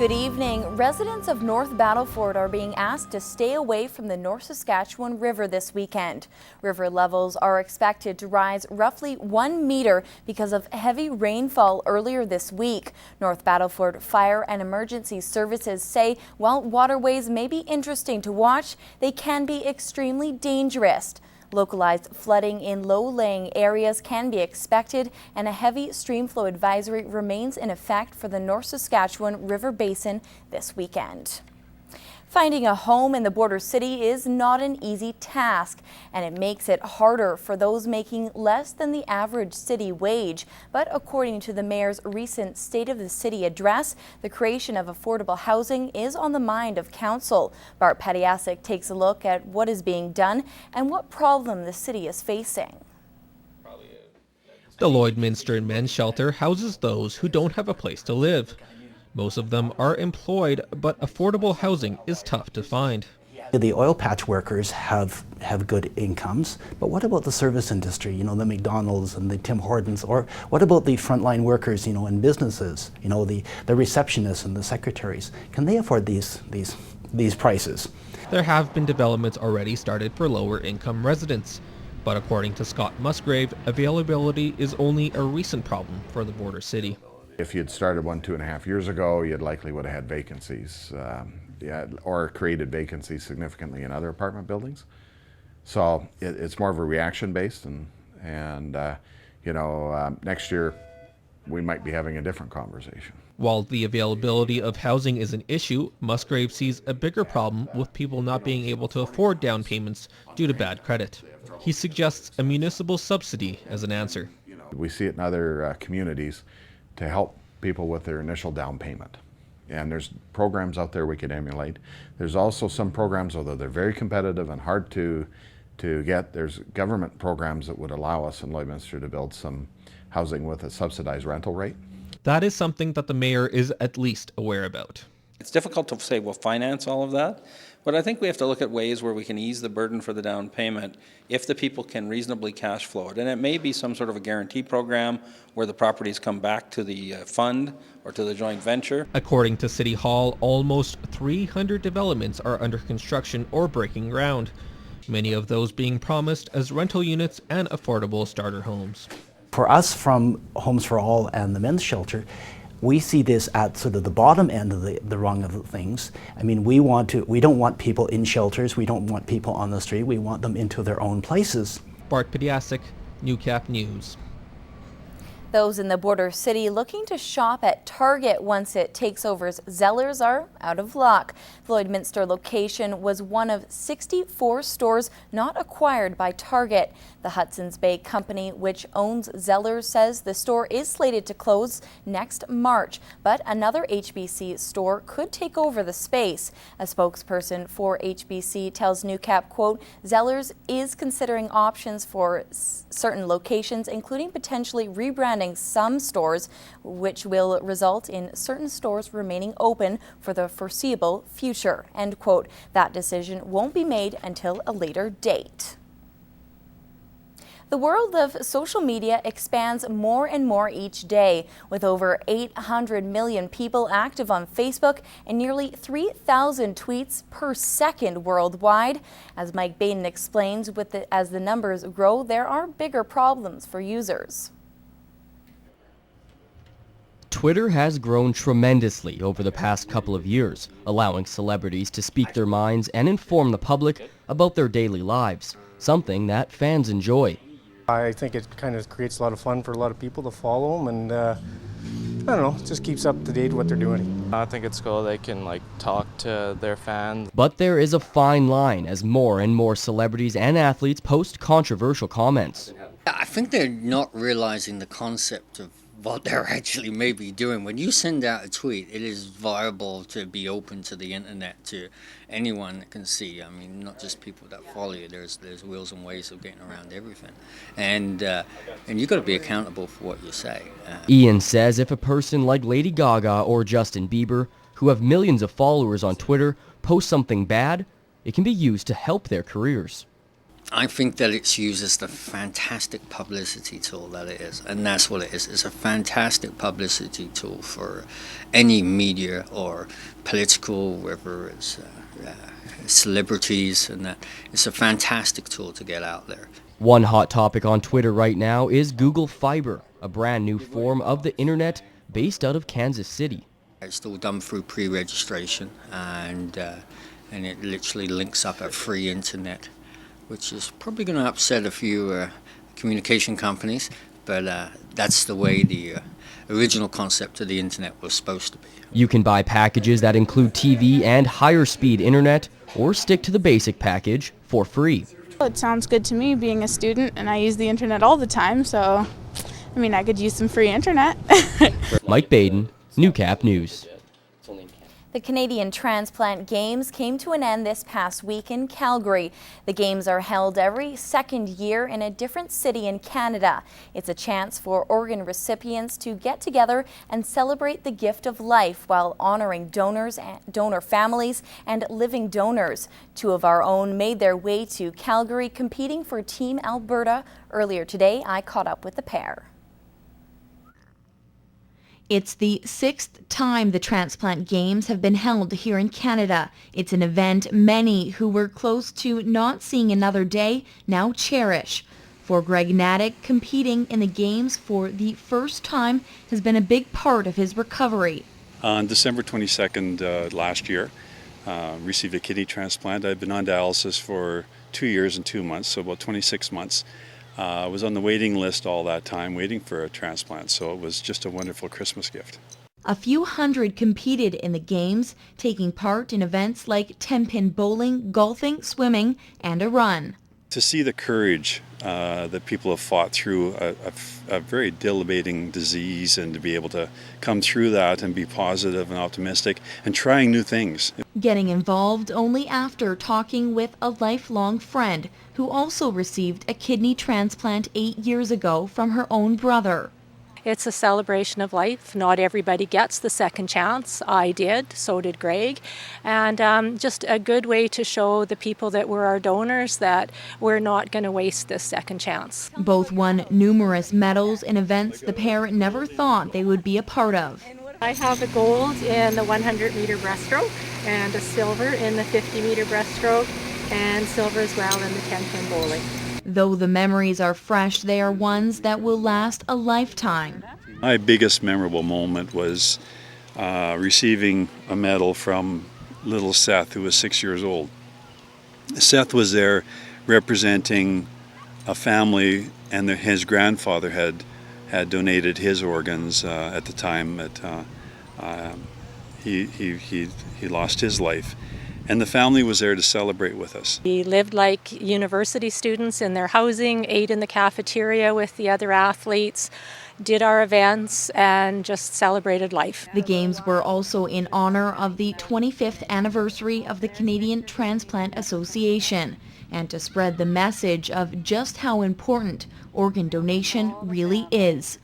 Good evening. Residents of North Battleford are being asked to stay away from the North Saskatchewan River this weekend. River levels are expected to rise roughly 1 meter because of heavy rainfall earlier this week. North Battleford Fire and Emergency Services say while waterways may be interesting to watch, they can be extremely dangerous. Localized flooding in low-lying areas can be expected, and a heavy stream flow advisory remains in effect for the North Saskatchewan River Basin this weekend. Finding a home in the border city is not an easy task, and it makes it harder for those making less than the average city wage. But according to the mayor's recent State of the City address, the creation of affordable housing is on the mind of council. Bart Pediasic takes a look at what is being done and what problem the city is facing. The Lloydminster Men's Shelter houses those who don't have a place to live. Most of them are employed, but affordable housing is tough to find. The oil patch workers have good incomes, but what about the service industry, the McDonald's and the Tim Hortons, or what about the frontline workers, in businesses, the receptionists and the secretaries? Can they afford these prices? There have been developments already started for lower income residents, but according to Scott Musgrave, availability is only a recent problem for the border city. If you'd started 2.5 years ago, you'd likely would have had vacancies, or created vacancies significantly in other apartment buildings. So it's more of a reaction based, and next year we might be having a different conversation. While the availability of housing is an issue, Musgrave sees a bigger problem with people not being able to afford down payments due to bad credit. He suggests a municipal subsidy as an answer. We see it in other communities to help people with their initial down payment. And there's programs out there we could emulate. There's also some programs, although they're very competitive and hard to get, there's government programs that would allow us in Lloydminster to build some housing with a subsidized rental rate. That is something that the mayor is at least aware about. It's difficult to say we'll finance all of that, but I think we have to look at ways where we can ease the burden for the down payment if the people can reasonably cash flow it. And it may be some sort of a guarantee program where the properties come back to the fund or to the joint venture. According to City Hall, almost 300 developments are under construction or breaking ground, many of those being promised as rental units and affordable starter homes. For us from Homes for All and the Men's Shelter, we see this at sort of the bottom end of the rung of things. I mean, we don't want people in shelters, we don't want people on the street, we want them into their own places. Bart Pediasic, Newcap News. Those in the border city looking to shop at Target once it takes over Zellers are out of luck. The Lloydminster location was one of 64 stores not acquired by Target. The Hudson's Bay company, which owns Zellers, says the store is slated to close next March, but another HBC store could take over the space. A spokesperson for HBC tells Newcap, quote, Zellers is considering options for certain locations, including potentially rebranding some stores, which will result in certain stores remaining open for the foreseeable future, end quote. That decision won't be made until a later date. The world of social media expands more and more each day, with over 800 million people active on Facebook and nearly 3,000 tweets per second worldwide. As Mike Baden explains, as the numbers grow, there are bigger problems for users. Twitter has grown tremendously over the past couple of years, allowing celebrities to speak their minds and inform the public about their daily lives, something that fans enjoy. I think it kind of creates a lot of fun for a lot of people to follow them, and I don't know, it just keeps up to date what they're doing. I think it's cool they can talk to their fans. But there is a fine line as more and more celebrities and athletes post controversial comments. I think they're not realizing the concept of what they're actually maybe doing. When you send out a tweet, it is viable to be open to the internet, to anyone that can see. I mean, not just people that follow you. There's wheels and ways of getting around everything, and you got to be accountable for what you say. Ian says if a person like Lady Gaga or Justin Bieber, who have millions of followers on Twitter, post something bad, it can be used to help their careers. I think that it's used as the fantastic publicity tool that it is, and that's what it is. It's a fantastic publicity tool for any media or political, whether it's celebrities, and that it's a fantastic tool to get out there. One hot topic on Twitter right now is Google Fiber, a brand new form of the internet based out of Kansas City. It's all done through pre-registration, and it literally links up at free internet, which is probably going to upset a few communication companies, but that's the way the original concept of the internet was supposed to be. You can buy packages that include TV and higher speed internet, or stick to the basic package for free. It sounds good to me, being a student, and I use the internet all the time, so I mean, I could use some free internet. Mike Baden, Newcap News. The Canadian Transplant Games came to an end this past week in Calgary. The Games are held every second year in a different city in Canada. It's a chance for organ recipients to get together and celebrate the gift of life while honoring donors, donor families, and living donors. Two of our own made their way to Calgary competing for Team Alberta. Earlier today, I caught up with the pair. It's the 6th time the Transplant Games have been held here in Canada. It's an event many who were close to not seeing another day now cherish. For Greg Naddick, competing in the Games for the first time has been a big part of his recovery. On December 22nd last year, received a kidney transplant. I've been on dialysis for 2 years and 2 months, so about 26 months. I was on the waiting list all that time, waiting for a transplant, so it was just a wonderful Christmas gift. A few hundred competed in the Games, taking part in events like 10-pin bowling, golfing, swimming, and a run. To see the courage that people have fought through a very debilitating disease, and to be able to come through that and be positive and optimistic and trying new things. Getting involved only after talking with a lifelong friend who also received a kidney transplant 8 years ago from her own brother. It's a celebration of life. Not everybody gets the second chance. I did, so did Greg. And just a good way to show the people that were our donors that we're not going to waste this second chance. Both won numerous medals in events the pair never thought they would be a part of. I have a gold in the 100-meter breaststroke and a silver in the 50-meter breaststroke and silver as well in the 10-pin bowling. Though the memories are fresh, they are ones that will last a lifetime. My biggest memorable moment was receiving a medal from little Seth, who was 6 years old. Seth was there representing a family, and his grandfather had donated his organs at the time that he lost his life. And the family was there to celebrate with us. We lived like university students in their housing, ate in the cafeteria with the other athletes, did our events, and just celebrated life. The Games were also in honor of the 25th anniversary of the Canadian Transplant Association, and to spread the message of just how important organ donation really is.